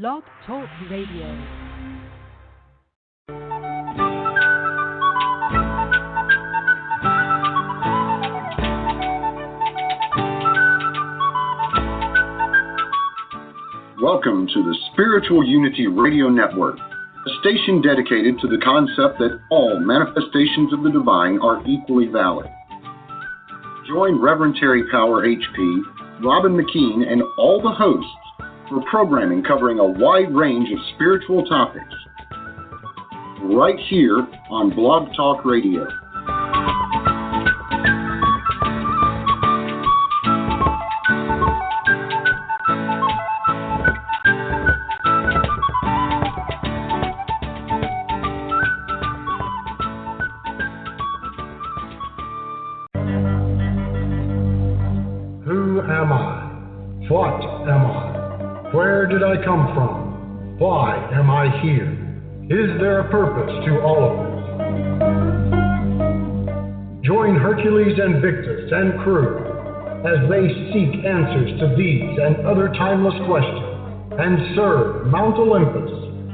Blog Talk Radio. Welcome to the Spiritual Unity Radio Network, a station dedicated to the concept that all manifestations of the divine are equally valid. Join Reverend Terry Power HP, Robin McKean, and all the hosts for programming covering a wide range of spiritual topics, right here on Blog Talk Radio. Who am I? What am I? Where did I come from? Why am I here? Is there a purpose to all of this? Join Hercules Invictus and crew as they seek answers to these and other timeless questions and serve Mount Olympus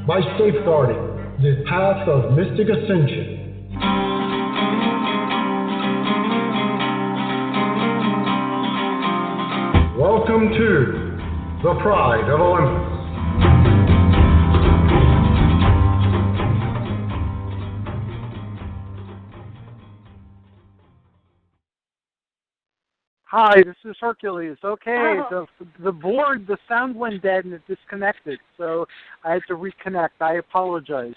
by safeguarding the path of mystic ascension. Welcome to the Pride of Olympus. Hi, this is Hercules. Okay, the board, the sound went dead and it disconnected, so I had to reconnect. I apologize.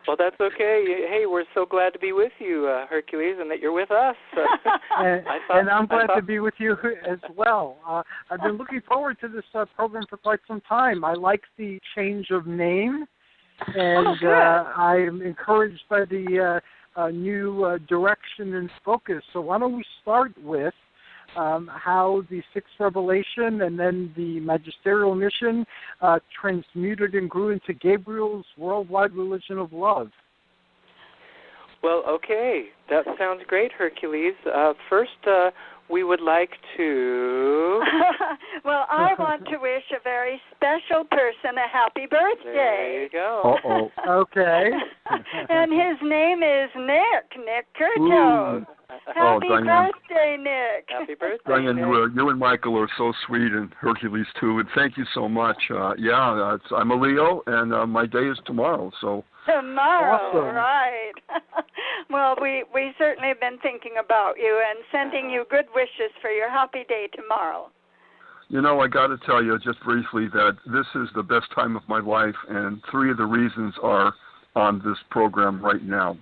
Well, that's okay. Hey, we're so glad to be with you, Hercules, and that you're with us. and I'm glad to be with you as well. I've been looking forward to this program for quite some time. I like the change of name, and I'm encouraged by the new direction and focus. So why don't we start with how the Sixth Revelation and then the Magisterial Mission transmuted and grew into Gabriel's worldwide religion of love. Well, okay. That sounds great, Hercules. First, we would like to... Well, I want to wish a very special person a happy birthday. There you go. Uh-oh. Okay. And his name is Nick Curto. Ooh. Happy Dianne. birthday, Nick. Happy birthday, Dianne, Nick. you and Michael are so sweet, and Hercules too, and thank you so much. I'm a Leo, and my day is tomorrow, so... Tomorrow, Awesome. right. Well, we certainly have been thinking about you and sending you good wishes for your happy day tomorrow. You know, I got to tell you just briefly that this is the best time of my life, and 3 of the reasons are on this program right now.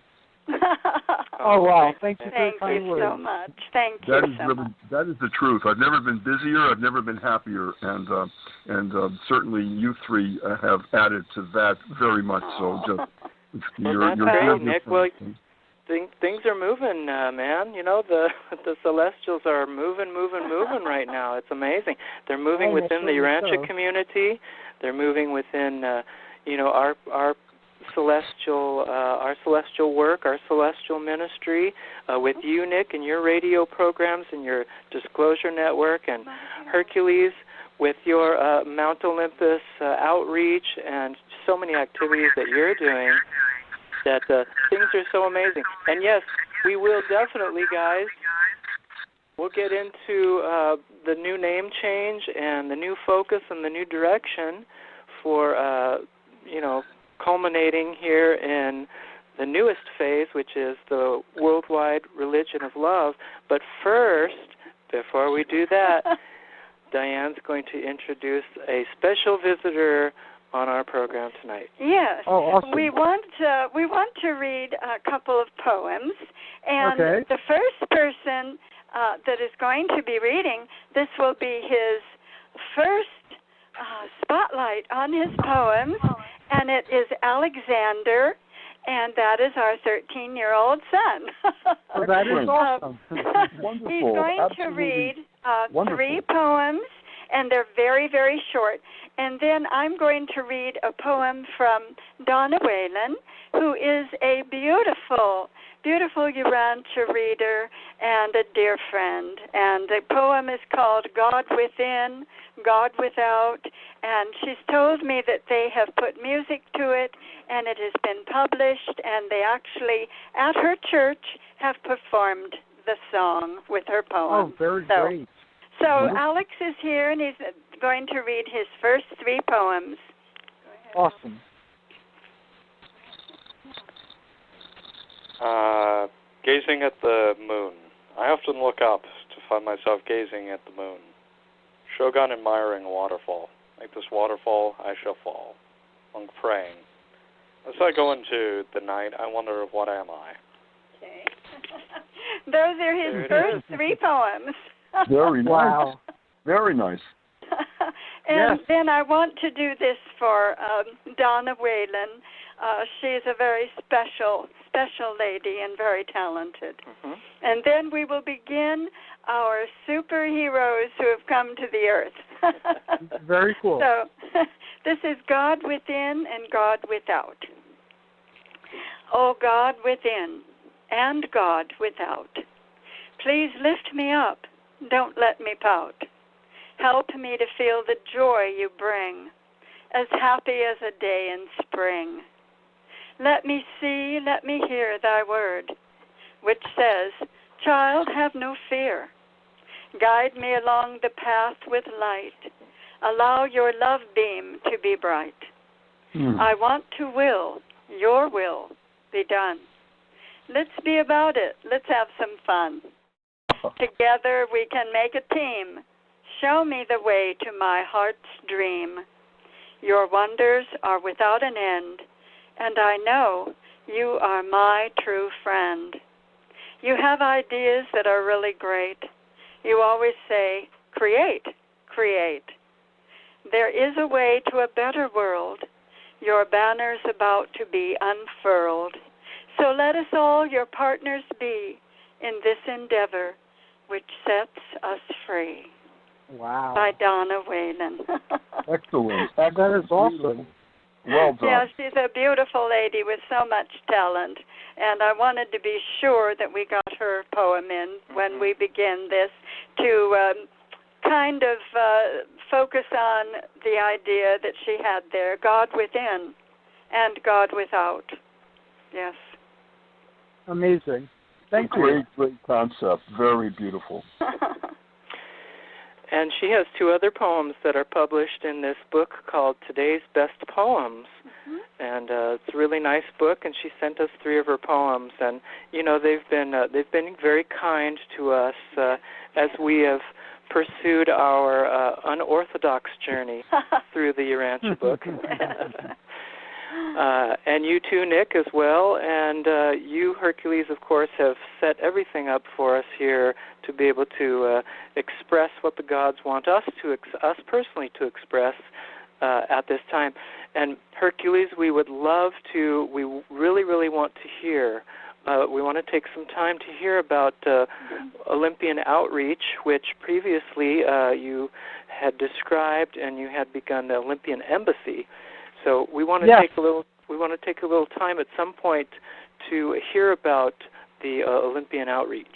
Oh, wow. Thank you for Thank the kind you words. so much. Thank you That is so really, much. that is the truth. I've never been busier. I've never been happier, and certainly you 3 have added to that very much. So just Well, that's great, Nick. Well, things are moving, man. You know, the Celestials are moving right now. It's amazing. They're moving within the Urantia community. They're moving within, our celestial work, our celestial ministry, with you, Nick, and your radio programs and your Disclosure Network, and Hercules with your Mount Olympus outreach and so many activities that you're doing, that things are so amazing. And yes, we will definitely, guys, we'll get into the new name change and the new focus and the new direction for, culminating here in the newest phase, which is the worldwide religion of love. But first, before we do that, Diane's going to introduce a special visitor on our program tonight. Yes. Oh, awesome. We want to read a couple of poems, and the first person that is going to be reading, this will be his first spotlight on his poems, and it is Alexander, and that is our 13-year-old son. Oh, that is awesome. Wonderful. He's going Absolutely. to read Wonderful. 3 poems, and they're very, very short. And then I'm going to read a poem from Donna Whalen, who is a beautiful Urantia reader and a dear friend. And the poem is called God Within, God Without, And she's told me that they have put music to it, and it has been published, and they actually, at her church, have performed the song with her poem. Oh, very great. So Alex is here, and he's going to read his first 3 poems. Awesome. Gazing at the moon. I often look up to find myself gazing at the moon. Shogun admiring a waterfall. Like this waterfall, I shall fall. Monk praying. As I go into the night, I wonder, what am I? Okay. Those are his first 3 poems. Very nice. Wow. Very nice. And then I want to do this for Donna Whalen. She's a very special lady and very talented. Mm-hmm. And then we will begin our superheroes who have come to the earth. Very cool. So this is God within and God without. Oh, God within and God without. Please lift me up. Don't let me pout. Help me to feel the joy you bring, as happy as a day in spring. Let me see, let me hear thy word, which says, child, have no fear. Guide me along the path with light. Allow your love beam to be bright. I want to will, your will, be done. Let's be about it. Let's have some fun. Together we can make a team. Show me the way to my heart's dream. Your wonders are without an end, and I know you are my true friend. You have ideas that are really great. You always say, create, create. There is a way to a better world. Your banner's about to be unfurled. So let us all your partners be in this endeavor which sets us free. Wow. By Donna Whalen. Excellent. That is awesome. Well done. Yeah, she's a beautiful lady with so much talent. And I wanted to be sure that we got her poem in when we begin this to kind of focus on the idea that she had there, God within and God without. Yes. Amazing. Thank you. Great concept. Very beautiful. And she has 2 other poems that are published in this book called Today's Best Poems. Mm-hmm. And it's a really nice book, and she sent us 3 of her poems. And, you know, they've been very kind to us as we have pursued our unorthodox journey through the Urantia book. And you too, Nick, as well. And you, Hercules, of course, have set everything up for us here to be able to express what the gods want us personally to express at this time. And Hercules, we really, really want to hear. We want to take some time to hear about Olympian outreach, which previously you had described, and you had begun the Olympian embassy. So we want to take a little time at some point to hear about the Olympian outreach.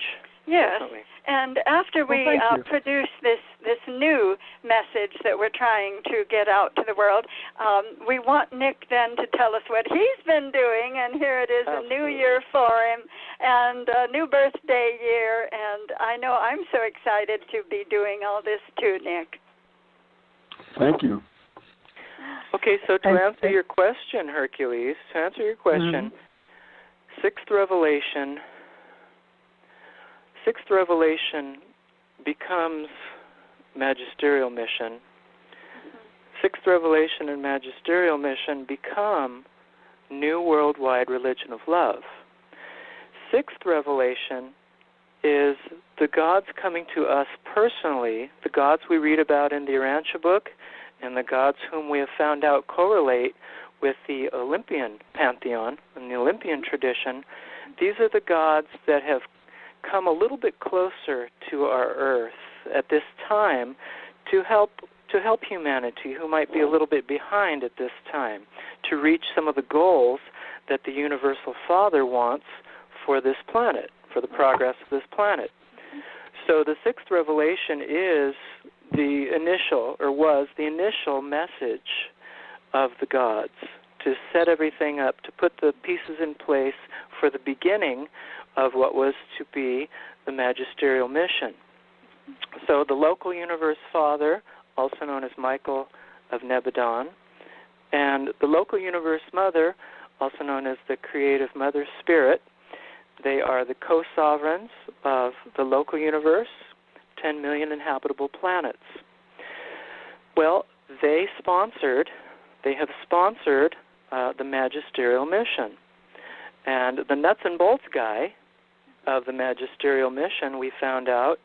Yes. Definitely. And after we produce this new message that we're trying to get out to the world, we want Nick then to tell us what he's been doing. And here it is, Absolutely. a new year for him and a new birthday year. And I know I'm so excited to be doing all this too, Nick. Thank you. Okay, so to answer your question, Hercules, Sixth Revelation becomes magisterial mission. Sixth Revelation and magisterial mission become new worldwide religion of love. Sixth Revelation is the gods coming to us personally, the gods we read about in the Urantia book, and the gods whom we have found out correlate with the Olympian pantheon and the Olympian tradition. These are the gods that have come a little bit closer to our earth at this time to help humanity who might be a little bit behind at this time to reach some of the goals that the Universal Father wants for this planet, for the progress of this planet. So the Sixth Revelation is was the initial message of the gods, to set everything up, to put the pieces in place for the beginning of what was to be the magisterial mission. So the local universe father, also known as Michael of Nebadon, and the local universe mother, also known as the creative mother spirit, they are the co-sovereigns of the local universe, 10 million inhabitable planets. Well, they have sponsored the magisterial mission. And the nuts and bolts guy of the magisterial mission, we found out,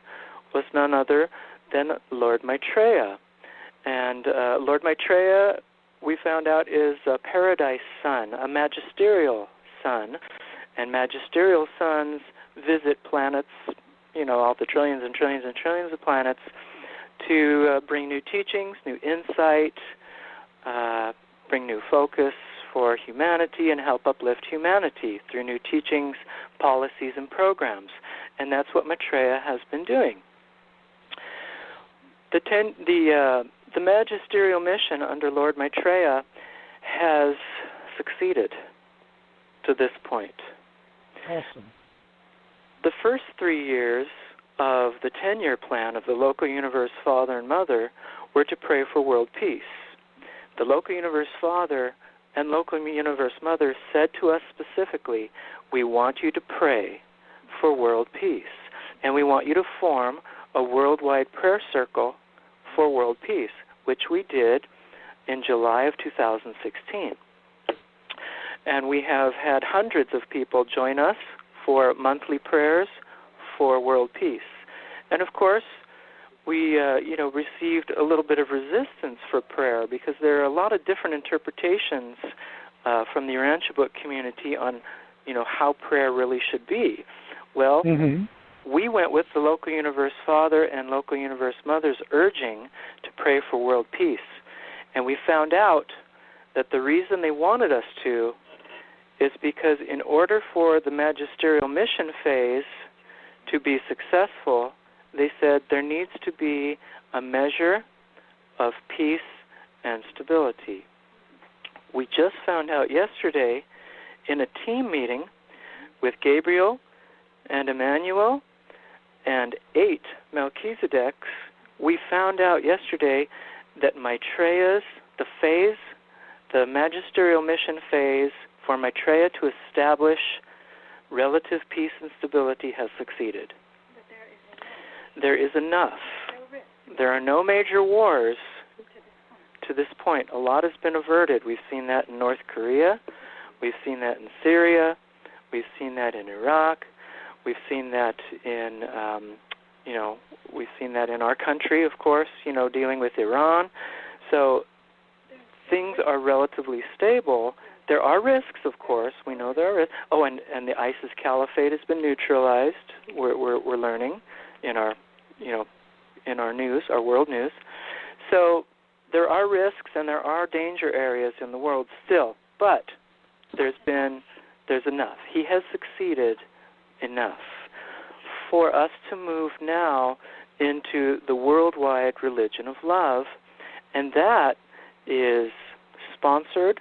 was none other than Lord Maitreya. And Lord Maitreya, we found out, is a paradise son, a magisterial son. And magisterial sons visit planets, all the trillions and trillions and trillions of planets, to bring new teachings, new insight, bring new focus for humanity, and help uplift humanity through new teachings, policies, and programs. And that's what Maitreya has been doing. The magisterial mission under Lord Maitreya has succeeded to this point. Awesome. The first 3 years of the 10-year plan of the local universe father and mother were to pray for world peace. The local universe father and local universe mother said to us specifically, we want you to pray for world peace, and we want you to form a worldwide prayer circle for world peace, which we did in July of 2016. And we have had hundreds of people join us for monthly prayers for world peace. And of course, we received a little bit of resistance for prayer, because there are a lot of different interpretations from the Urantia book community on how prayer really should be. Well, we went with the local universe father and local universe mother's urging to pray for world peace. And we found out that the reason they wanted us to is because in order for the magisterial mission phase to be successful, they said there needs to be a measure of peace and stability. We just found out yesterday in a team meeting with Gabriel and Emmanuel and 8 Melchizedeks, we found out yesterday that Maitreya's, the magisterial mission phase for Maitreya to establish relative peace and stability has succeeded. There is enough. There are no major wars to this point. A lot has been averted. We've seen that in North Korea. We've seen that in Syria. We've seen that in Iraq. We've seen that in, we've seen that in our country, of course, dealing with Iran. So things are relatively stable. There are risks, of course. We know there are risks. Oh, and the ISIS caliphate has been neutralized. We're learning in our, in our news, our world news. So there are risks and there are danger areas in the world still, but there's enough. He has succeeded enough for us to move now into the worldwide religion of love, and that is sponsored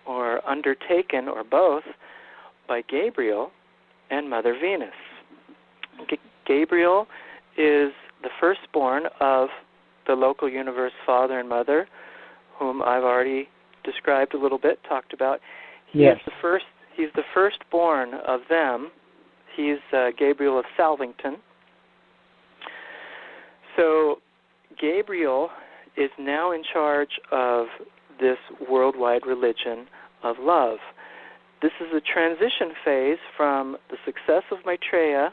or undertaken, or both, by Gabriel and Mother Venus. Gabriel is the firstborn of the local universe father and mother, whom I've already described a little bit, talked about. He's the firstborn of them. He's Gabriel of Salvington. So Gabriel is now in charge of this worldwide religion of love. This is a transition phase from the success of Maitreya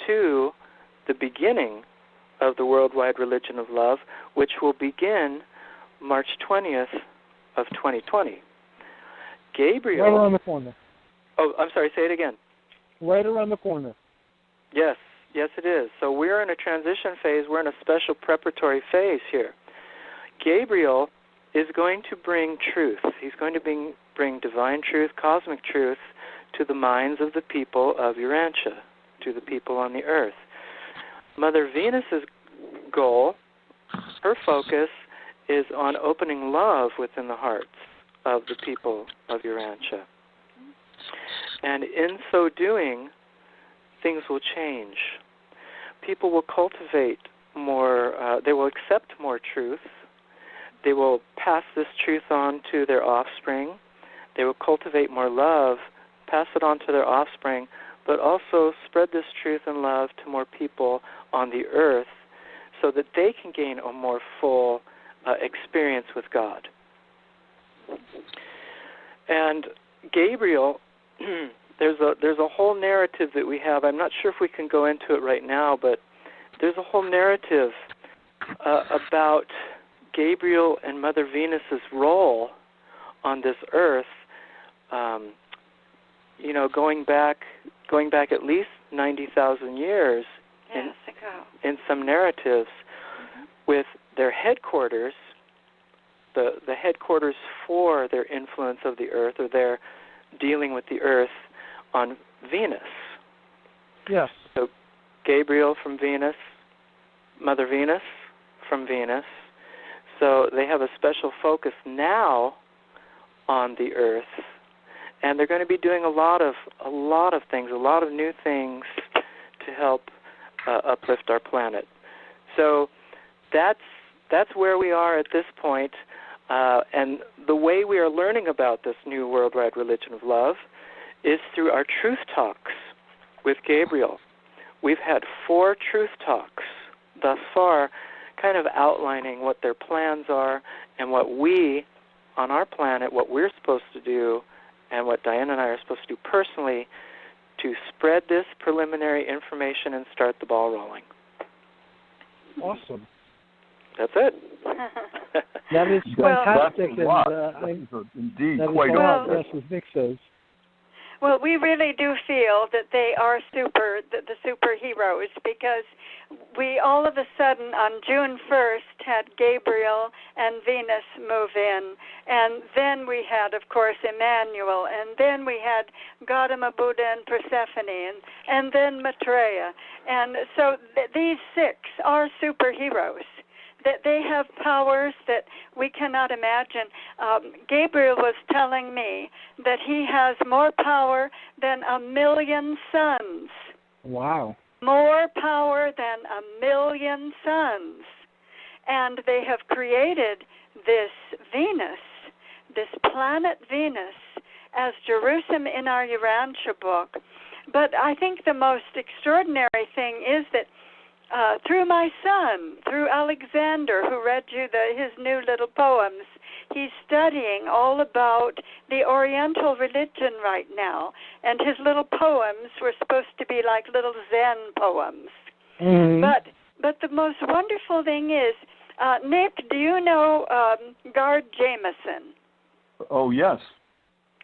to the beginning of the worldwide religion of love, which will begin March 20th of 2020. Gabriel... Right around the corner. Oh, I'm sorry, say it again. Right around the corner. Yes, it is. So we're in a transition phase. We're in a special preparatory phase here. Gabriel is going to bring truth. He's going to bring divine truth, cosmic truth, to the minds of the people of Urantia, to the people on the earth. Mother Venus is goal, her focus, is on opening love within the hearts of the people of Urantia. And in so doing, things will change. People will cultivate more, they will accept more truth. They will pass this truth on to their offspring. They will cultivate more love, pass it on to their offspring, but also spread this truth and love to more people on the earth so that they can gain a more full experience with God. And Gabriel, there's a whole narrative that we have. I'm not sure if we can go into it right now, but there's a whole narrative about Gabriel and Mother Venus's role on this earth. Going back at least 90,000 years in some narratives, with their headquarters, the headquarters for their influence of the earth, or their dealing with the earth, on Venus. Yes. So Gabriel from Venus, Mother Venus from Venus. So they have a special focus now on the earth, and they're going to be doing a lot of things, a lot of new things to help uplift our planet. So that's where we are at this point. And the way we are learning about this new worldwide religion of love is through our truth talks with Gabriel. We've had 4 truth talks thus far, kind of outlining what their plans are and what we, on our planet, what we're supposed to do, and what Dianne and I are supposed to do personally to spread this preliminary information and start the ball rolling. Awesome. That's it. That is fantastic. Indeed, that quite awesome. Yes, as Nick says. Well, we really do feel that they are the superheroes, because we all of a sudden on June 1st had Gabriel and Venus move in, and then we had, of course, Emmanuel, and then we had Gautama Buddha and Persephone, and then Maitreya. And so these 6 are superheroes, that they have powers that we cannot imagine. Gabriel was telling me that he has more power than 1,000,000 suns. Wow. More power than 1,000,000 suns. And they have created this Venus, this planet Venus, as Jerusalem in our Urantia book. But I think the most extraordinary thing is that through my son, through Alexander, who read you his new little poems, he's studying all about the Oriental religion right now, and his little poems were supposed to be like little Zen poems. Mm-hmm. But the most wonderful thing is, Nick, do you know Gard Jameson? Oh, yes.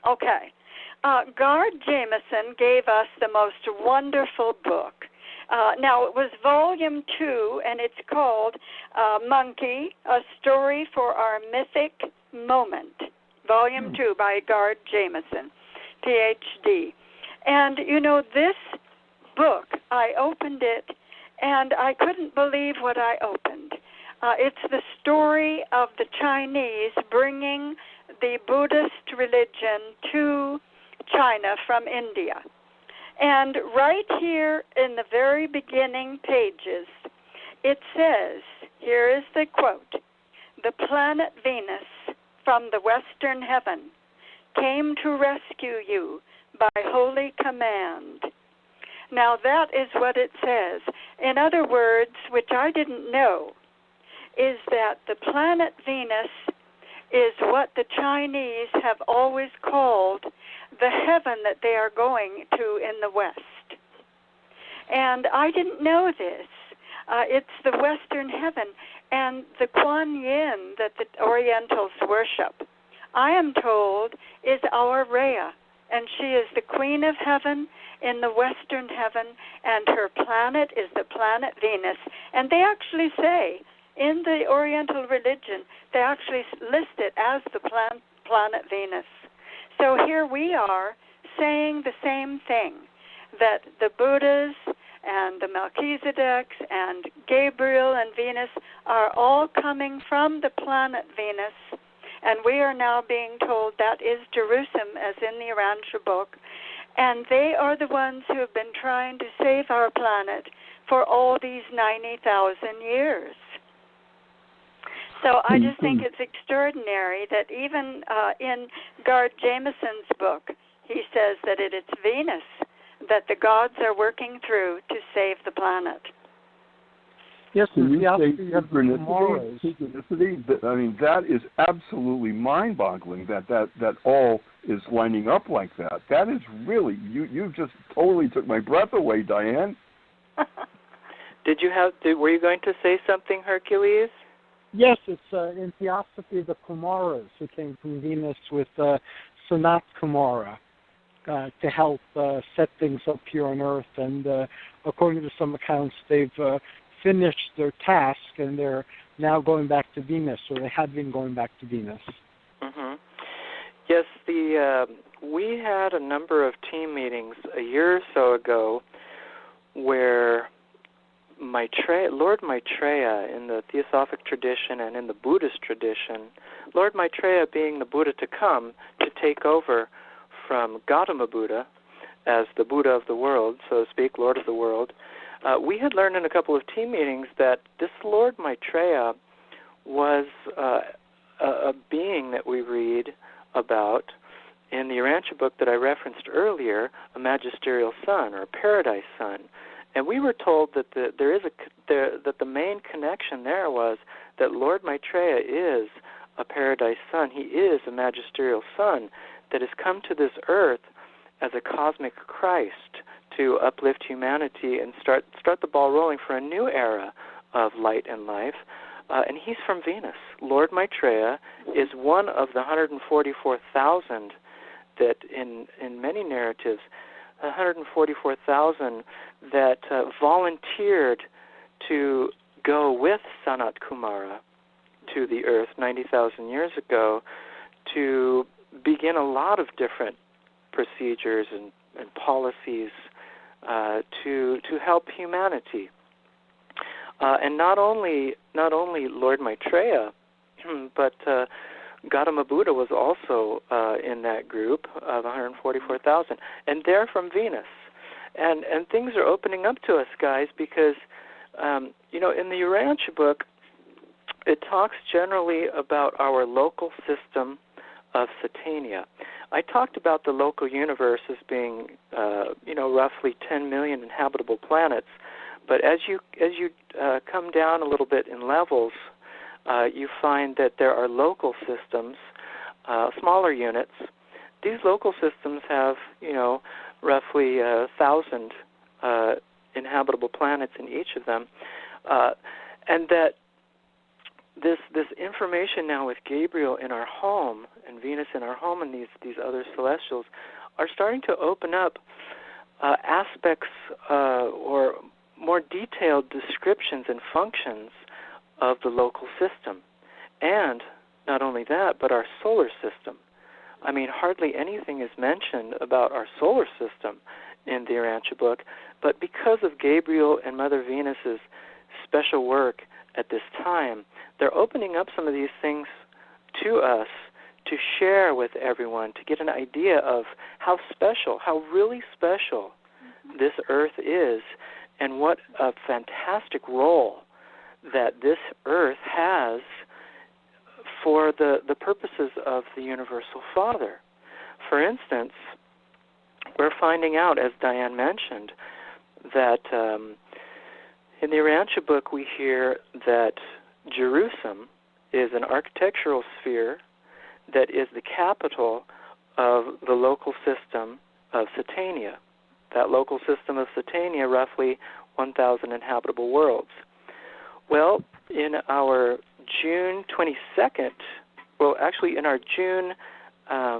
Okay. Gard Jameson gave us the most wonderful book. Now, it was volume 2, and it's called Monkey, A Story for Our Mythic Moment. Volume 2 by Gard Jameson, Ph.D. And, this book, I opened it, and I couldn't believe what I opened. It's the story of the Chinese bringing the Buddhist religion to China from India. And right here in the very beginning pages, it says, here is the quote, "The planet Venus from the western heaven came to rescue you by holy command." Now that is what it says. In other words, which I didn't know, is that the planet Venus is what the Chinese have always called the heaven that they are going to in the West. And I didn't know this. It's the Western heaven, and the Kuan Yin that the Orientals worship, I am told, is our Rhea, and she is the Queen of Heaven in the Western heaven, and her planet is the planet Venus. And they actually say, in the Oriental religion, they actually list it as the planet Venus. So here we are saying the same thing, that the Buddhas and the Melchizedeks and Gabriel and Venus are all coming from the planet Venus, and we are now being told that is Jerusalem, as in the Urantia book, and they are the ones who have been trying to save our planet for all these 90,000 years. So I just think it's extraordinary that even in Gard Jameson's book, he says that it's Venus that the gods are working through to save the planet. Yes, and you say synchronicity. I mean, that is absolutely mind-boggling that all is lining up like that. That is really, you just totally took my breath away, Dianne. Were you going to say something, Hercules? Yes, it's in Theosophy the Kumaras who came from Venus with Sanat Kumara to help set things up here on Earth. And according to some accounts, they've finished their task and they're now going back to Venus, or they had been going back to Venus. Mm-hmm. Yes, we had a number of team meetings a year or so ago where Lord Maitreya in the Theosophic tradition and in the Buddhist tradition, Lord Maitreya being the Buddha to come to take over from Gautama Buddha as the Buddha of the world, so to speak, Lord of the world, we had learned in a couple of team meetings that this Lord Maitreya was a being that we read about in the Urantia book that I referenced earlier, a magisterial son or a paradise son. And we were told that that the main connection there was that Lord Maitreya is a paradise son. He is a magisterial son that has come to this earth as a cosmic Christ to uplift humanity and start the ball rolling for a new era of light and life. And he's from Venus. Lord Maitreya is one of the 144,000 that in many narratives, 144,000 that volunteered to go with Sanat Kumara to the earth 90,000 years ago to begin a lot of different procedures and policies to help humanity. And not only Lord Maitreya, but Gautama Buddha was also in that group of 144,000, and they're from Venus. And things are opening up to us, guys, because, in the Urantia book, it talks generally about our local system of Satania. I talked about the local universe as being, roughly 10 million inhabitable planets, but as you come down a little bit in levels, you find that there are local systems, smaller units. These local systems have, roughly 1,000 inhabitable planets in each of them, and that this information now with Gabriel in our home and Venus in our home and these other celestials are starting to open up aspects or more detailed descriptions and functions of the local system. And not only that, but our solar system. I mean, hardly anything is mentioned about our solar system in the Urantia book, but because of Gabriel and Mother Venus's special work at this time, they're opening up some of these things to us to share with everyone, to get an idea of how special, how really special this Earth is, and what a fantastic role that this Earth has for the purposes of the Universal Father. For instance, we're finding out, as Dianne mentioned, that in the Urantia book we hear that Jerusalem is an architectural sphere that is the capital of the local system of Satania. That local system of Satania, roughly 1,000 inhabitable worlds. Well, in our June 22nd, in our June, our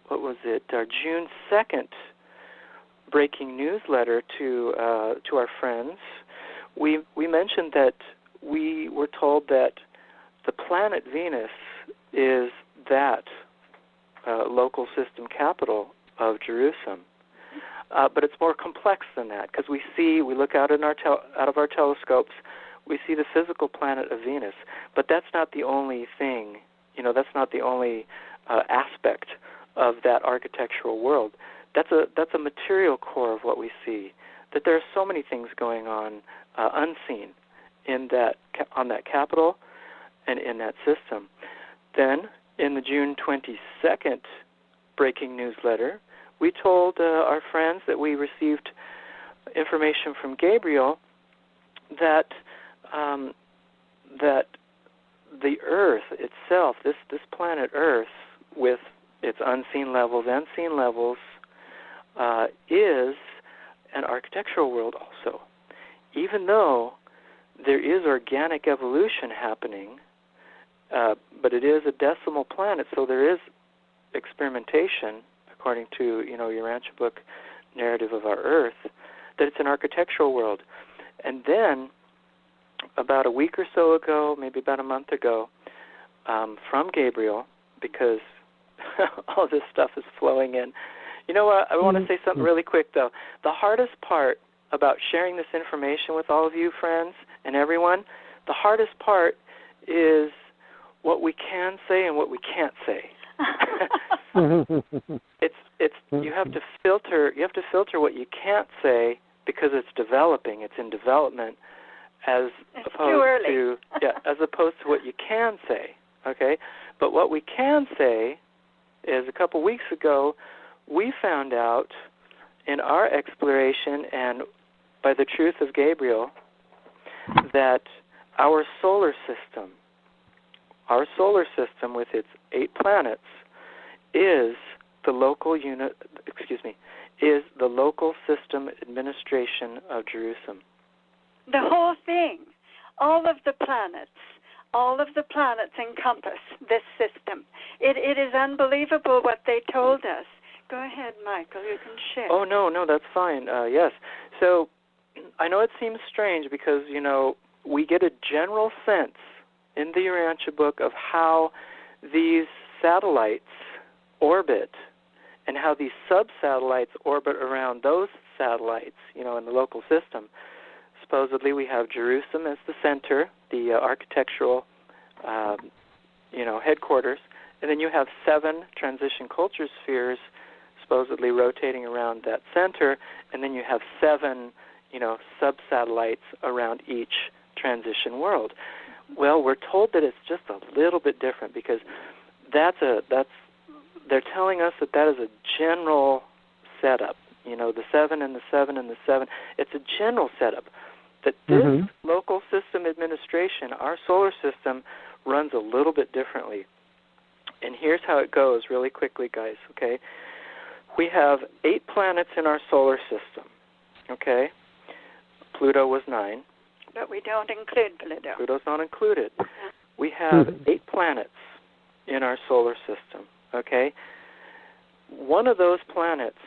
June 2nd breaking newsletter to our friends, we mentioned that we were told that the planet Venus is that local system capital of Jerusalem. but it's more complex than that because we look out of our telescopes, we see the physical planet of Venus, but that's not the only thing. That's not the only aspect of that architectural world. That's a material core of what we see. That there are so many things going on unseen on that capital and in that system. Then, in the June 22nd breaking newsletter, we told our friends that we received information from Gabriel that the Earth itself, this planet Earth, with its unseen levels and seen levels, is an architectural world also. Even though there is organic evolution happening, but it is a decimal planet, so there is experimentation, according to Urantia book narrative of our Earth, that it's an architectural world. And then, about a week or so ago, maybe about a month ago, from Gabriel, because all this stuff is flowing in. You know what? I want to say something really quick, though. The hardest part about sharing this information with all of you friends and everyone, the hardest part is what we can say and what we can't say. You have to filter what you can't say because it's developing, it's in development, as opposed to what you can say. Okay? But what we can say is a couple weeks ago we found out in our exploration and by the truth of Gabriel that our solar system with its 8 planets is the local local system administration of Jerusalem. The whole thing, all of the planets encompass this system. It is unbelievable what they told us. Go ahead, Michael, you can share. Oh, no, that's fine. Yes. So I know it seems strange because, we get a general sense in the Urantia book of how these satellites orbit and how these sub-satellites orbit around those satellites, in the local system. Supposedly we have Jerusalem as the center, the architectural, headquarters, and then you have 7 transition culture spheres supposedly rotating around that center, and then you have 7, sub-satellites around each transition world. Well, we're told that it's just a little bit different because they're telling us that is a general setup. The 7 and the 7 and the 7. It's a general setup. That this local system administration, our solar system, runs a little bit differently. And here's how it goes really quickly, guys, okay? We have 8 planets in our solar system, okay? Pluto was 9. But we don't include Pluto. Pluto's not included. We have 8 planets in our solar system, okay? One of those planets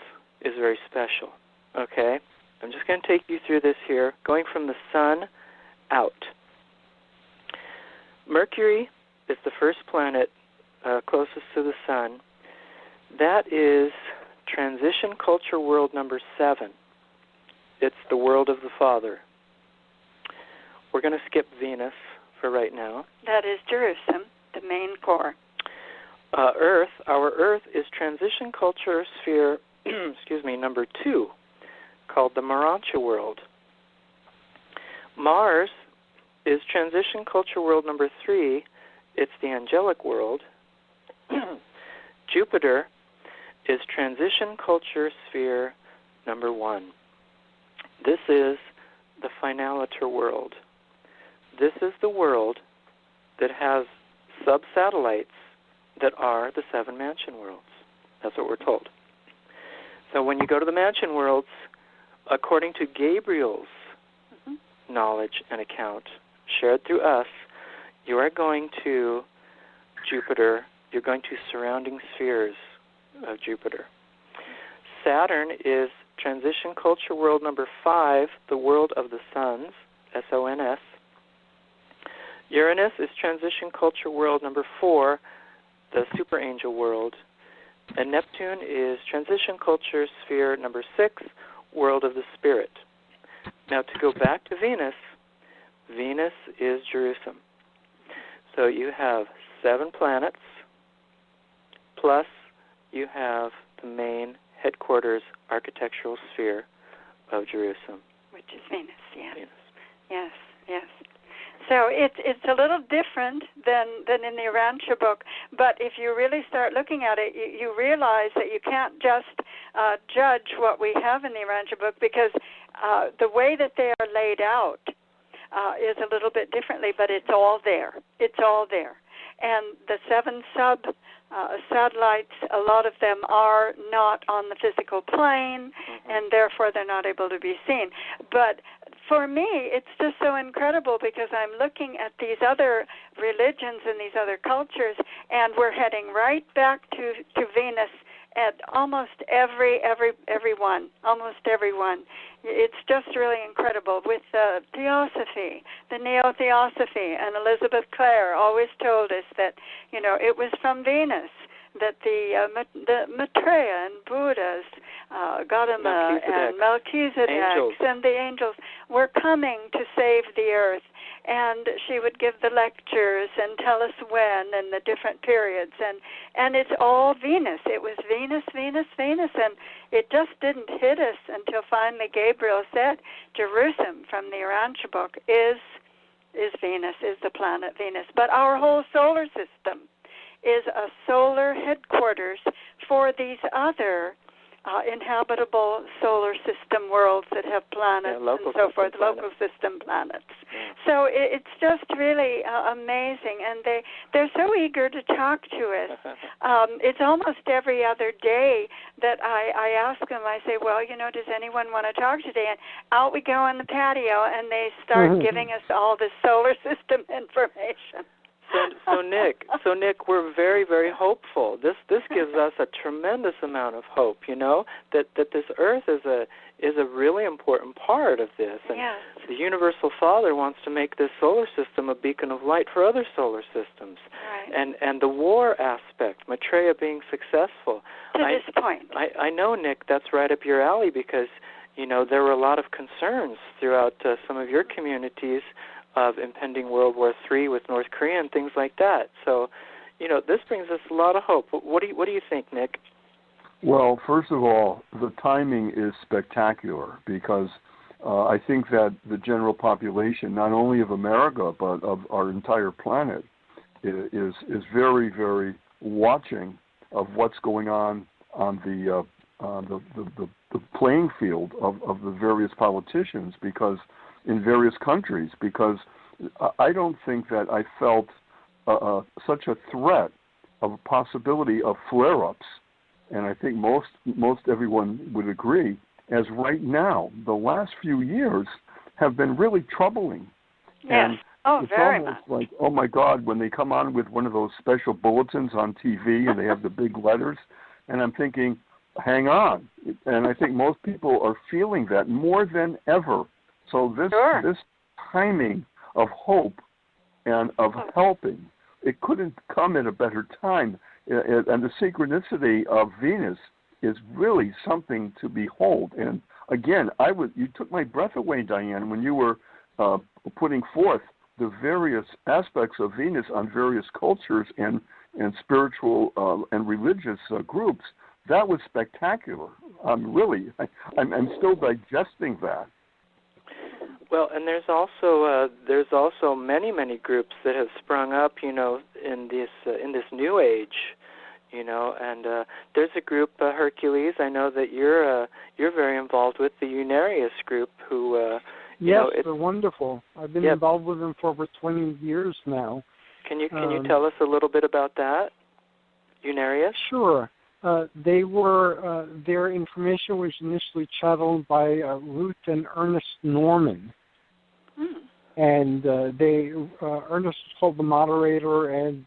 is very special, okay? I'm just going to take you through this here, going from the sun out. Mercury is the first planet closest to the sun. That is transition culture world number 7. It's the world of the Father. We're going to skip Venus for right now. That is Jerusalem, the main core. Earth, our Earth is transition culture sphere, number 2, called the Urantia world. Mars is transition culture world number 3. It's the angelic world. Jupiter is transition culture sphere number 1. This is the finaliter world. This is the world that has sub-satellites that are the 7 mansion worlds. That's what we're told. So when you go to the mansion worlds, according to Gabriel's knowledge and account shared through us, you are going to Jupiter, you're going to surrounding spheres of Jupiter. Saturn is transition culture world number 5, the world of the suns, SONS. Uranus is transition culture world number 4, the super angel world. And Neptune is transition culture sphere number 6, world of the spirit. Now to go back to Venus, Venus is Jerusalem. So you have 7 planets, plus you have the main headquarters architectural sphere of Jerusalem. Which is Venus, yes. Venus. Yes. So it's a little different than in the Urantia book, but if you really start looking at it, you realize that you can't just judge what we have in the Urantia book, because the way that they are laid out is a little bit differently, but it's all there. It's all there. And the 7 satellites, a lot of them are not on the physical plane, and therefore they're not able to be seen. But for me, it's just so incredible, because I'm looking at these other religions and these other cultures, and we're heading right back to Venus at almost everyone. It's just really incredible. With Theosophy, the Neo-Theosophy, and Elizabeth Clare always told us that, it was from Venus that the Maitreya and Buddhas, Gautama and Melchizedek and the angels were coming to save the earth. And she would give the lectures and tell us when and the different periods. And it's all Venus. It was Venus. And it just didn't hit us until finally Gabriel said, Jerusalem from the Urantia book is Venus, is the planet Venus. But our whole solar system is a solar headquarters for these other inhabitable solar system worlds that have planets and so forth, local system planets. Yeah. So it's just really amazing, and they're so eager to talk to us. It's almost every other day that I ask them, I say, well, does anyone want to talk today? And out we go on the patio, and they start giving us all this solar system information. So Nick, we're very, very hopeful. This gives us a tremendous amount of hope. That this Earth is a really important part of this, and the Universal Father wants to make this solar system a beacon of light for other solar systems. Right. And the war aspect, Maitreya being successful. To this point, I know, Nick, that's right up your alley, because there were a lot of concerns throughout some of your communities of impending World War III with North Korea and things like that. So, this brings us a lot of hope. What do you think, Nick? Well, first of all, the timing is spectacular, because I think that the general population, not only of America but of our entire planet, is very, very watching of what's going on the playing field of the various politicians, because in various countries, because I don't think that I felt such a threat of a possibility of flare-ups, and I think most everyone would agree, as right now. The last few years have been really troubling. Yes. And it's very almost much. Like, oh my God, when they come on with one of those special bulletins on TV and they have the big letters, and I'm thinking, hang on. And I think most people are feeling that more than ever. So this timing of hope and of helping, it couldn't come at a better time. And the synchronicity of Venus is really something to behold. And again, you took my breath away, Dianne, when you were putting forth the various aspects of Venus on various cultures and spiritual and religious groups. That was spectacular. I'm still digesting that. Well, and there's also many groups that have sprung up, in this new age, and there's a group, Hercules. I know that you're very involved with the Unarius group, who yes, they're wonderful. I've been involved with them for over 20 years now. Can you tell us a little bit about that, Unarius? Sure. They were their information was initially channeled by Ruth and Ernest Norman, and Ernest was called the moderator, and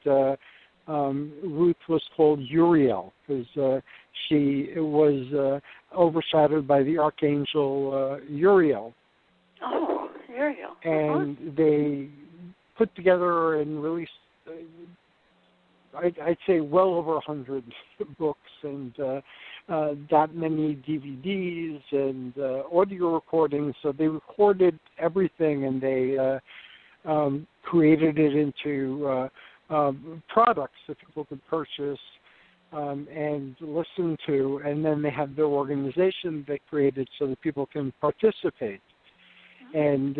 Ruth was called Uriel, because she was overshadowed by the archangel Uriel. Oh, Uriel. And they put together and released I'd say well over 100 books and that many DVDs and audio recordings. So they recorded everything and they created it into products that people could purchase and listen to, and then they have their organization they created so that people can participate. And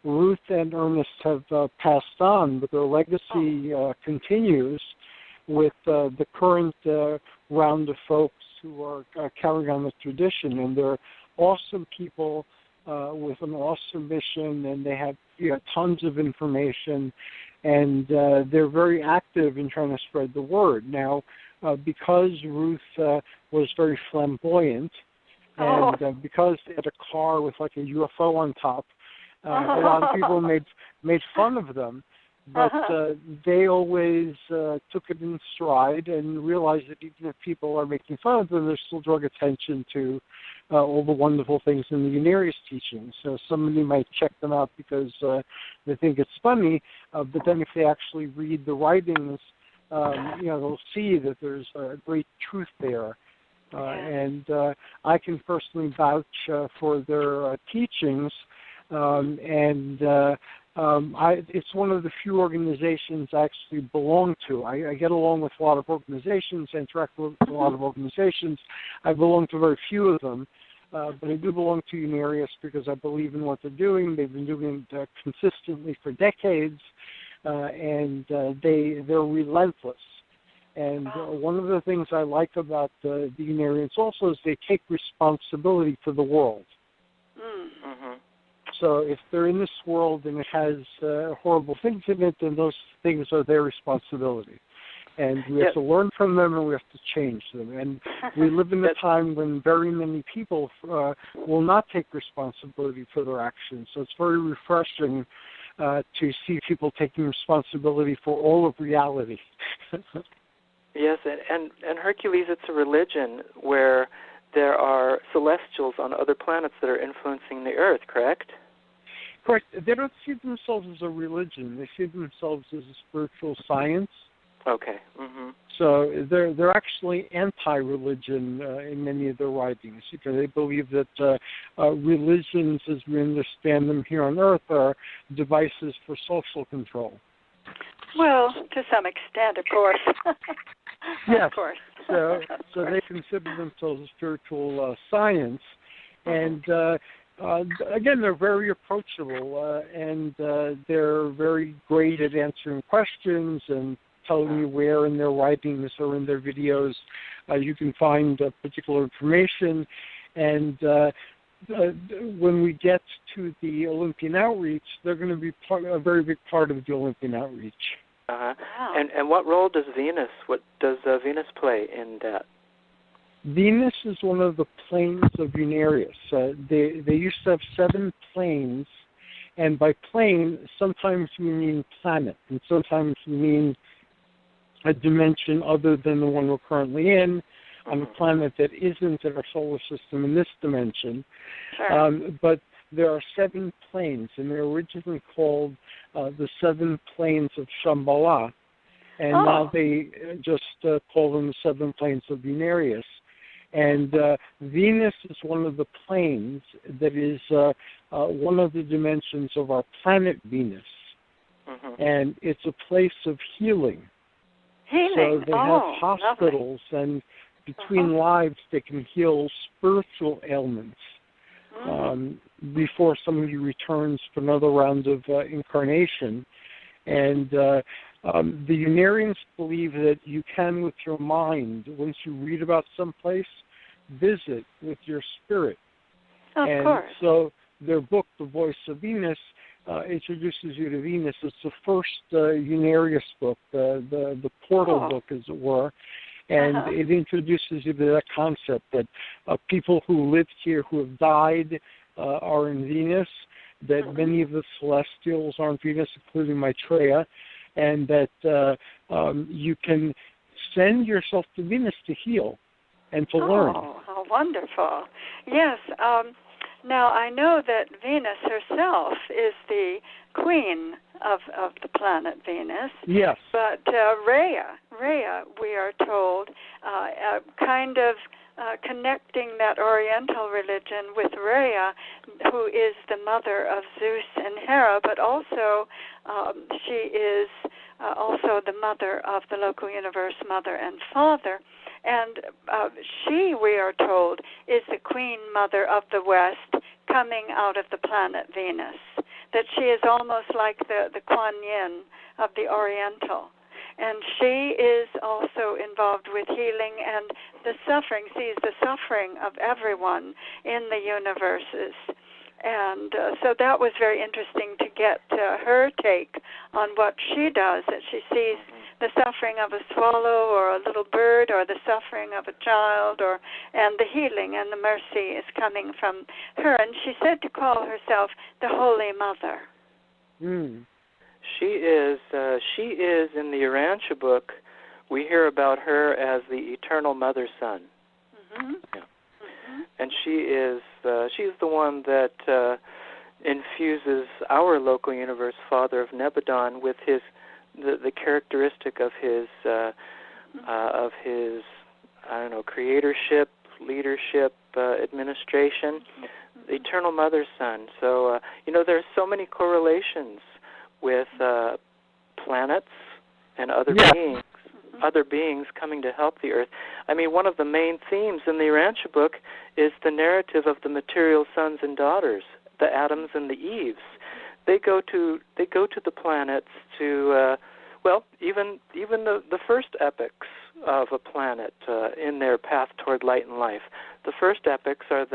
Ruth and Ernest have passed on, but their legacy continues with the current round of folks who are carrying on the tradition. And they're awesome people with an awesome mission, and they have tons of information, and they're very active in trying to spread the word. Now, because Ruth was very flamboyant, and because they had a car with like a UFO on top, a lot of people made fun of them. But they always took it in stride and realized that even if people are making fun of them, they're still drawing attention to all the wonderful things in the Unarius teachings. So somebody might check them out because they think it's funny, but then if they actually read the writings, they'll see that there's a great truth there. And I can personally vouch for their teachings, it's one of the few organizations I actually belong to. I get along with a lot of organizations, interact with a lot of organizations. I belong to very few of them, but I do belong to Unarius because I believe in what they're doing. They've been doing it consistently for decades, and they're relentless. And one of the things I like about the Unarians also is they take responsibility for the world. Mm-hmm. So if they're in this world and it has horrible things in it, then those things are their responsibility. And we have to learn from them and we have to change them. And we live in a time when very many people will not take responsibility for their actions. So it's very refreshing to see people taking responsibility for all of reality. Yes, and Hercules, it's a religion where there are celestials on other planets that are influencing the Earth, correct? Correct. They don't see themselves as a religion. They see themselves as a spiritual science. Okay. Mm-hmm. So they're actually anti-religion in many of their writings because they believe that religions, as we understand them here on Earth, are devices for social control. Well, to some extent, of course. Yes. Of course. So they consider themselves a spiritual science, and again, they're very approachable, and they're very great at answering questions and telling you where in their writings or in their videos you can find particular information. And when we get to the Olympian outreach, they're going to be a very big part of the Olympian outreach. Wow. And what role does Venus play in that? Venus is one of the planes of Unarius. They used to have 7 planes, and by plane, sometimes we mean planet, and sometimes we mean a dimension other than the one we're currently in, on a planet that isn't in our solar system in this dimension. Sure. But there are 7 planes, and they're originally called the 7 planes of Shambhala, and now they just call them the 7 planes of Unarius. And Venus is one of the planes that is one of the dimensions of our planet Venus, and it's a place of healing. So they have hospitals, and between lives they can heal spiritual ailments before somebody returns for another round of incarnation. And the Unarians believe that you can, with your mind, once you read about some place, visit with your spirit. Of course. So their book, The Voice of Venus, introduces you to Venus. It's the first Unarius book, the portal book, as it were. And it introduces you to that concept that people who lived here who have died are in Venus, that many of the celestials are on Venus, including Maitreya, and that you can send yourself to Venus to heal and to learn. Oh, how wonderful. Yes. Now, I know that Venus herself is the queen of the planet Venus. Yes. But Rhea Rhea, we are told, kind of connecting that Oriental religion with Rhea, who is the mother of Zeus and Hera, but also she is also the mother of the local universe, mother and father. And she, we are told, is the queen mother of the West coming out of the planet Venus, that she is almost like the Kuan Yin of the Oriental. And she is also involved with healing and the suffering, sees the suffering of everyone in the universes. And so that was very interesting to get her take on what she does, that she sees the suffering of a swallow or a little bird or the suffering of a child, and the healing and the mercy is coming from her. And she said to call herself the Holy Mother. She is in the Urantia book. We hear about her as the Eternal Mother Sun. Yeah. And she's the one that infuses our local universe Father of Nebadon with the characteristic of his creatorship, leadership, administration, the Eternal Mother Sun. So there's so many correlations with planets and other beings. Other beings coming to help the Earth. I mean, one of the main themes in the Urantia book is the narrative of the material sons and daughters, the Adams and the Eves. They go to the planets to, even the first epics of a planet in their path toward light and life. The first epics are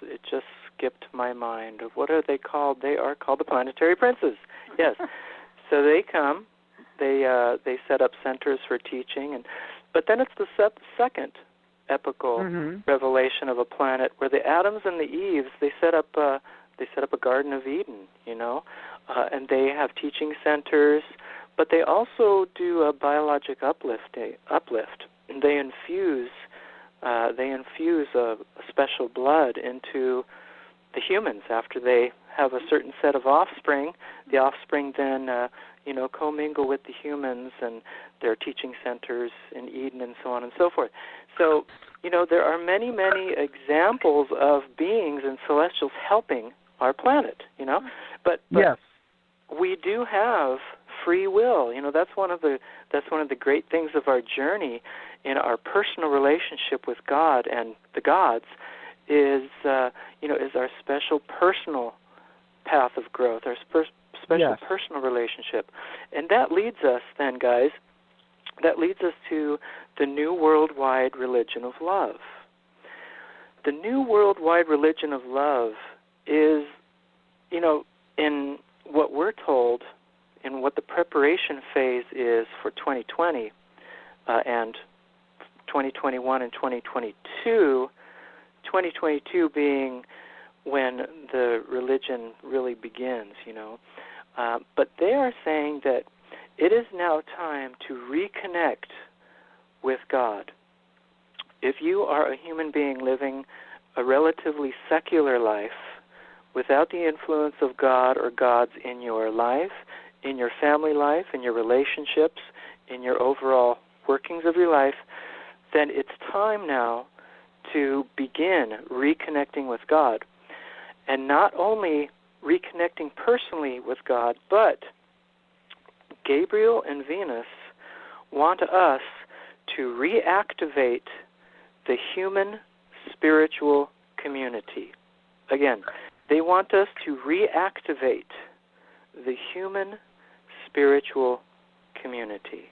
it just skipped my mind. What are they called? They are called the planetary princes. Yes. So they come, they set up centers for teaching, but then it's the second epical revelation of a planet where the Adams and the Eves they set up a Garden of Eden, and they have teaching centers, but they also do a biologic uplift. And they infuse a special blood into the humans after they have a certain set of offspring. The offspring then, commingle with the humans, and there are teaching centers in Eden and so on and so forth. So, there are many, many examples of beings and celestials helping our planet, But yes, we do have free will. That's one of the great things of our journey in our personal relationship with God and the gods is our special personal path of growth, our special personal relationship. And that leads us then, guys, to the New Worldwide Religion of Love. The New Worldwide Religion of Love is, in what we're told, in what the preparation phase is for 2020 and 2021 and 2022, 2022 being when the religion really begins, But they are saying that it is now time to reconnect with God. If you are a human being living a relatively secular life without the influence of God or gods in your life, in your family life, in your relationships, in your overall workings of your life, then it's time now to begin reconnecting with God. And not only reconnecting personally with God, but Gabriel and Venus want us to reactivate the human spiritual community. Again, they want us to reactivate the human spiritual community.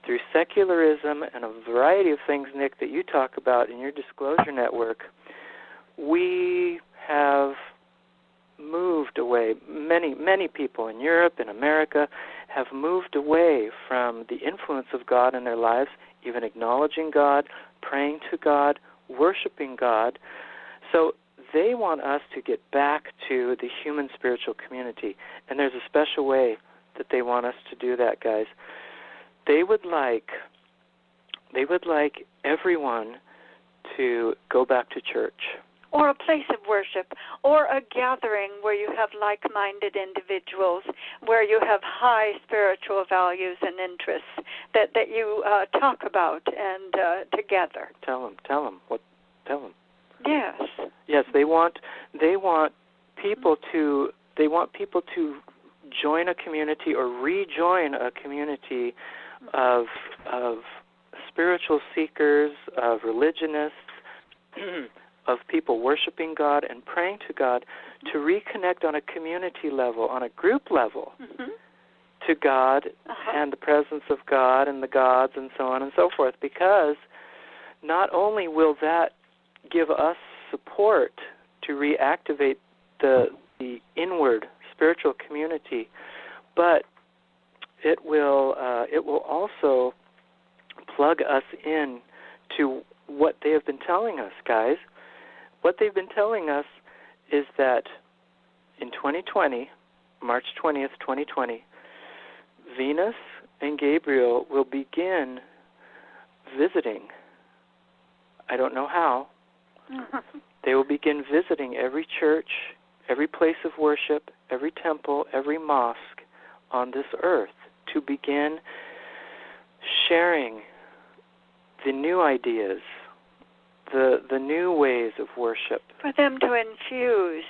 Through secularism and a variety of things, Nick, that you talk about in your disclosure network, we have moved away. Many people in Europe and America have moved away from the influence of God in their lives, even acknowledging God, praying to God, worshiping God. So they want us to get back to the human spiritual community. And there's a special way that they want us to do that, guys. They would like everyone to go back to church, or a place of worship, or a gathering where you have like-minded individuals, where you have high spiritual values and interests that you talk about and together. Tell them. Yes. Yes, they want people to join a community or rejoin a community of spiritual seekers, of religionists, of people worshiping God and praying to God, to reconnect on a community level, on a group level, to God and the presence of God and the gods and so on and so forth, because not only will that give us support to reactivate the inward spiritual community, but it will also plug us in to what they have been telling us, guys. What they've been telling us is that in 2020, March 20th, 2020, Venus and Gabriel will begin visiting. I don't know how. They will begin visiting every church, every place of worship, every temple, every mosque on this earth to begin sharing the new ideas, the new ways of worship. For them to infuse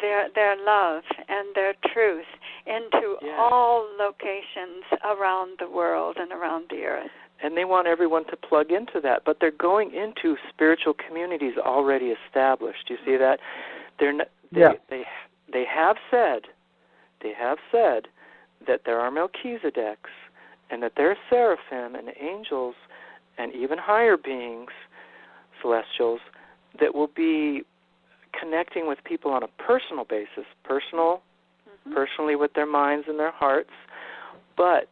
their love and their truth into all locations around the world and around the earth. And they want everyone to plug into that, but they're going into spiritual communities already established. You see that? They have said that there are Melchizedeks and that there are seraphim and angels and even higher beings, celestials, that will be connecting with people on a personal basis, personally with their minds and their hearts, but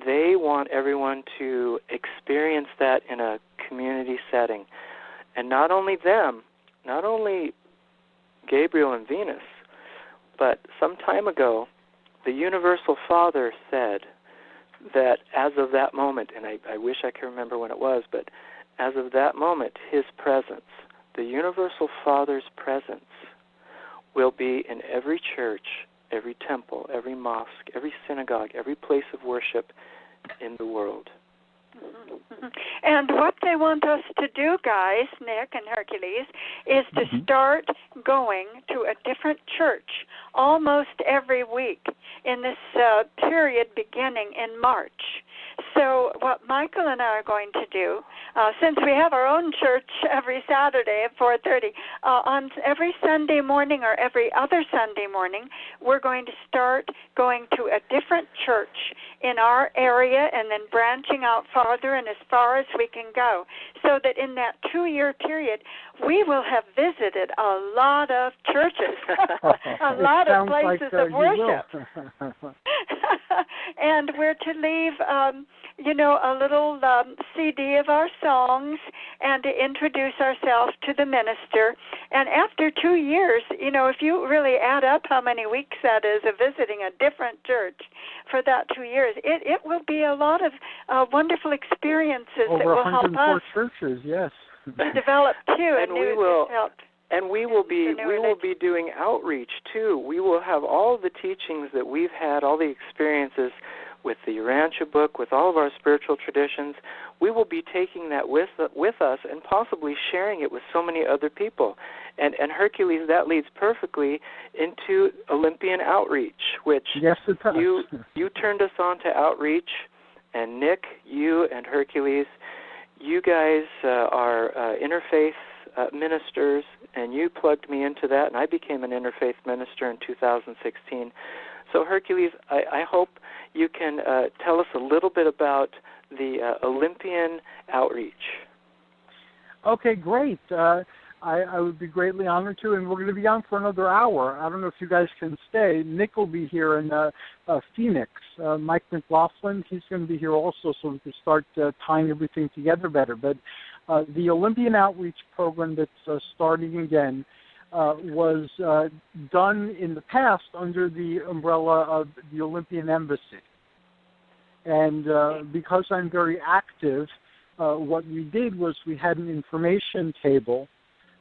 they want everyone to experience that in a community setting. And not only them, not only Gabriel and Venus, but some time ago, the Universal Father said that as of that moment, and I wish I could remember when it was, but as of that moment, his presence, the Universal Father's presence, will be in every church, every temple, every mosque, every synagogue, every place of worship in the world. And what they want us to do, guys, Nick and Hercules, is to start going to a different church almost every week in this period beginning in March. So what Michael and I are going to do, since we have our own church every Saturday at 4:30, on every Sunday morning or every other Sunday morning, we're going to start going to a different church in our area and then branching out farther and as far as we can go, so that in that 2-year period, we will have visited a lot of churches, a lot of places of worship. And we're to leave, a little CD of our songs and to introduce ourselves to the minister. And after 2 years, if you really add up how many weeks that is of visiting a different church for that 2 years, it will be a lot of wonderful experiences over that will help us. Over 104 churches, yes. To develop too. And we will be doing outreach too. We will have all the teachings that we've had, all the experiences with the Urantia book, with all of our spiritual traditions. We will be taking that with us and possibly sharing it with so many other people. And Hercules, that leads perfectly into Olympian outreach, which yes, it does. You turned us on to outreach, and Nick, you and Hercules, you guys are interfaith ministers, and you plugged me into that, and I became an interfaith minister in 2016. So, Hercules, I hope you can tell us a little bit about the Olympian outreach. Okay, great. I would be greatly honored to, and we're going to be on for another hour. I don't know if you guys can stay. Nick will be here in Phoenix. Mike McLaughlin, he's going to be here also, so we can start tying everything together better. But the Olympian outreach program that's starting again was done in the past under the umbrella of the Olympian Embassy. And because I'm very active, what we did was we had an information table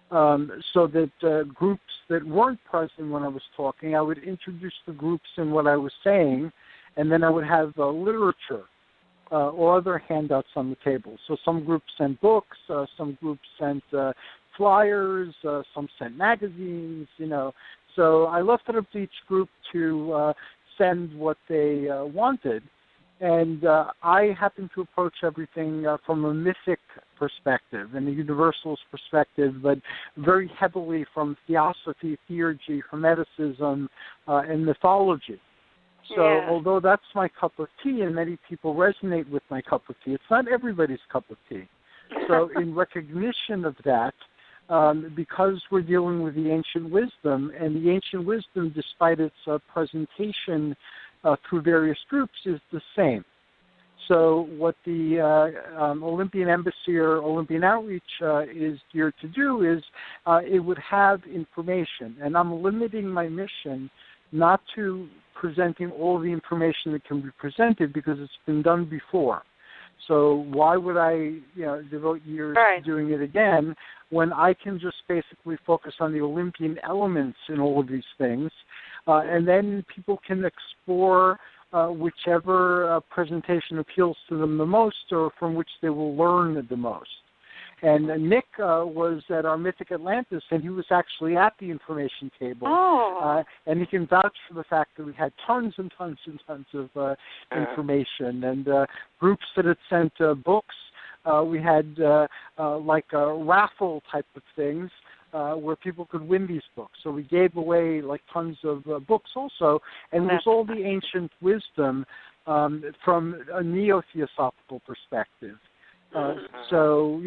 so that groups that weren't present when I was talking, I would introduce the groups in what I was saying, and then I would have literature or other handouts on the table. So some groups sent books, some groups sent flyers, some sent magazines, So I left it up to each group to send what they wanted. And I happen to approach everything from a mythic perspective and a universalist perspective, but very heavily from theosophy, theurgy, hermeticism, and mythology. So although that's my cup of tea and many people resonate with my cup of tea, it's not everybody's cup of tea. So in recognition of that, because we're dealing with the ancient wisdom, and the ancient wisdom, despite its presentation through various groups, is the same. So what the Olympian Embassy or Olympian Outreach is geared to do is it would have information, and I'm limiting my mission not to presenting all the information that can be presented because it's been done before. So why would I devote years to doing it again when I can just basically focus on the Olympian elements in all of these things, and then people can explore whichever presentation appeals to them the most or from which they will learn the most. And Nick was at our Mythic Atlantis, and he was actually at the information table. And he can vouch for the fact that we had tons and tons and tons of information. And groups that had sent books, we had like a raffle type of things where people could win these books. So we gave away like tons of books also. And it was all the ancient wisdom from a neo-theosophical perspective. So,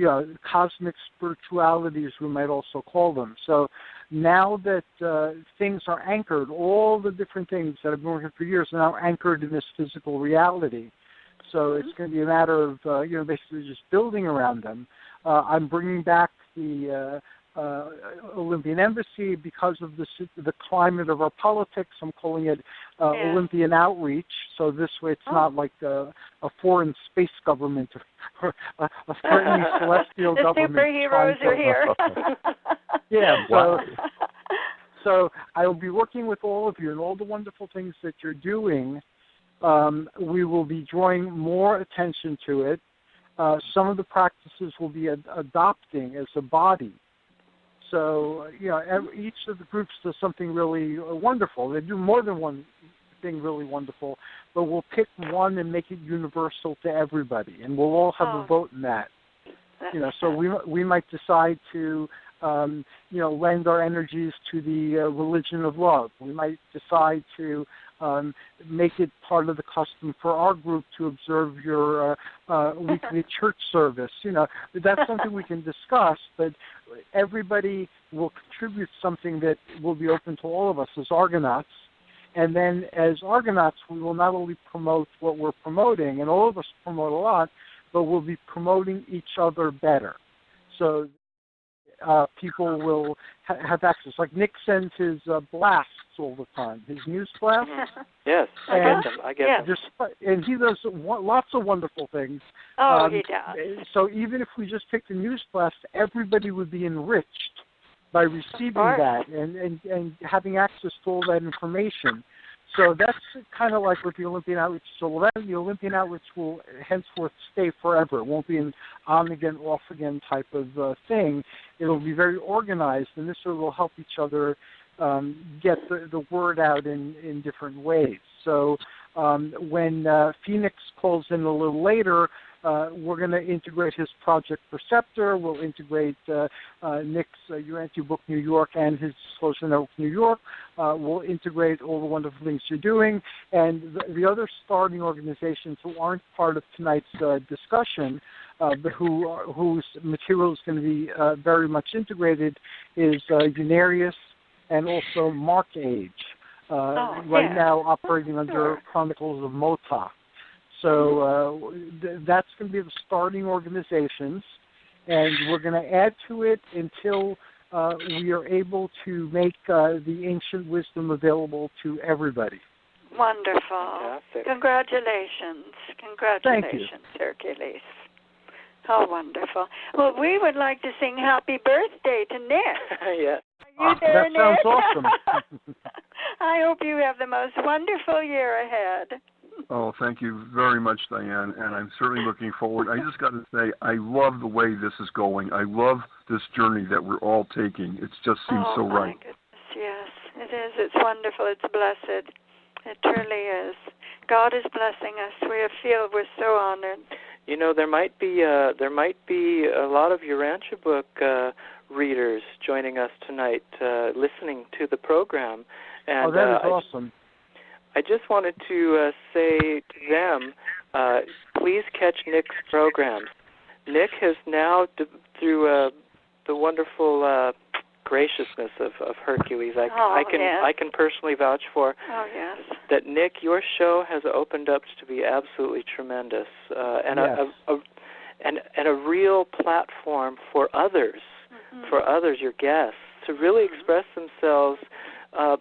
cosmic spirituality, as we might also call them. So now that things are anchored, all the different things that I've been working for years are now anchored in this physical reality. So it's going to be a matter of, basically just building around them. I'm bringing back the Olympian Embassy because of the climate of our politics. I'm calling it Olympian Outreach. So this way it's not like a foreign space government or a threatening celestial the government. The superheroes are here. So I will be working with all of you and all the wonderful things that you're doing. We will be drawing more attention to it. Some of the practices will be adopting as a body. So, each of the groups does something really wonderful. They do more than one thing really wonderful, but we'll pick one and make it universal to everybody, and we'll all have a vote in that. So we might decide to, lend our energies to the religion of love. We might decide to make it part of the custom for our group to observe your weekly church service. That's something we can discuss, but everybody will contribute something that will be open to all of us as Argonauts. And then as Argonauts, we will not only promote what we're promoting, and all of us promote a lot, but we'll be promoting each other better. So people will have access. Like Nick sends his blasts all the time, his news blasts. Yes, I get them. And he does lots of wonderful things. He does. So even if we just pick the news blast, everybody would be enriched by receiving that and having access to all that information. So that's kind of like with the Olympian Outreach. So the Olympian Outreach will henceforth stay forever. It won't be an on-again, off-again type of thing. It'll be very organized, and this will help each other get the word out in different ways. So when Phoenix calls in a little later, we're going to integrate his Project Perceptor. We'll integrate Nick's Urantia book, New York, and his Disclosure Network, New York. We'll integrate all the wonderful things you're doing. And the other starting organizations who aren't part of tonight's discussion, but whose material is going to be very much integrated, is Unarius and also Mark Age, now operating under Chronicles of Mota. So that's going to be the starting organizations, and we're going to add to it until we are able to make the ancient wisdom available to everybody. Wonderful. Fantastic. Congratulations. Thank you. Hercules. How wonderful. Well, we would like to sing happy birthday to Nick. Yeah. Are you there, That sounds Nick? awesome. I hope you have the most wonderful year ahead. Oh, thank you very much, Dianne, and I'm certainly looking forward. I just got to say, I love the way this is going. I love this journey that we're all taking. It just seems so right. Goodness, yes, it is. It's wonderful. It's blessed. It truly is. God is blessing us. We're so honored. You know, there might be a lot of Urantia book readers joining us tonight, listening to the program. And, that is awesome. I just wanted to say to them, please catch Nick's programs. Nick has now, through the wonderful graciousness of Hercules, I can personally vouch for. Oh, yes. That Nick, your show has opened up to be absolutely tremendous, and a real platform for others, your guests, to really express themselves.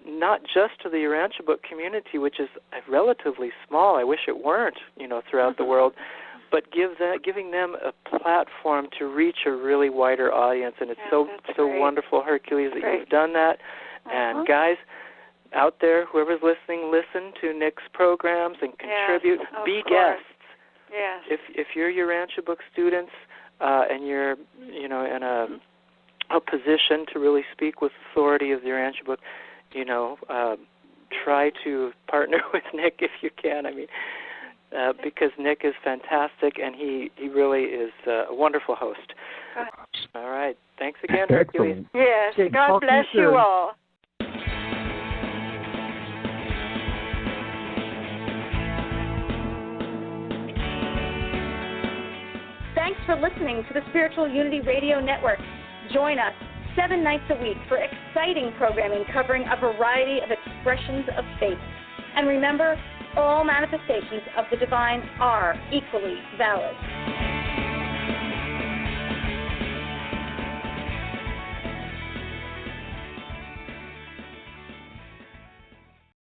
Not just to the Urantia book community, which is relatively small. I wish it weren't, throughout the world, but giving them a platform to reach a really wider audience. And it's so wonderful, Hercules, that you've done that. And guys out there, whoever's listening, listen to Nick's programs and contribute. Be guests. Yes. If you're Urantia book students and you're in a position to really speak with authority of the Urantia book, try to partner with Nick if you can. I mean, because Nick is fantastic, and he really is a wonderful host. All right. Thanks again, Hercules. Yes. God bless you all. Thanks for listening to the Spiritual Unity Radio Network. Join us 7 nights a week for exciting programming covering a variety of expressions of faith. And remember, all manifestations of the divine are equally valid.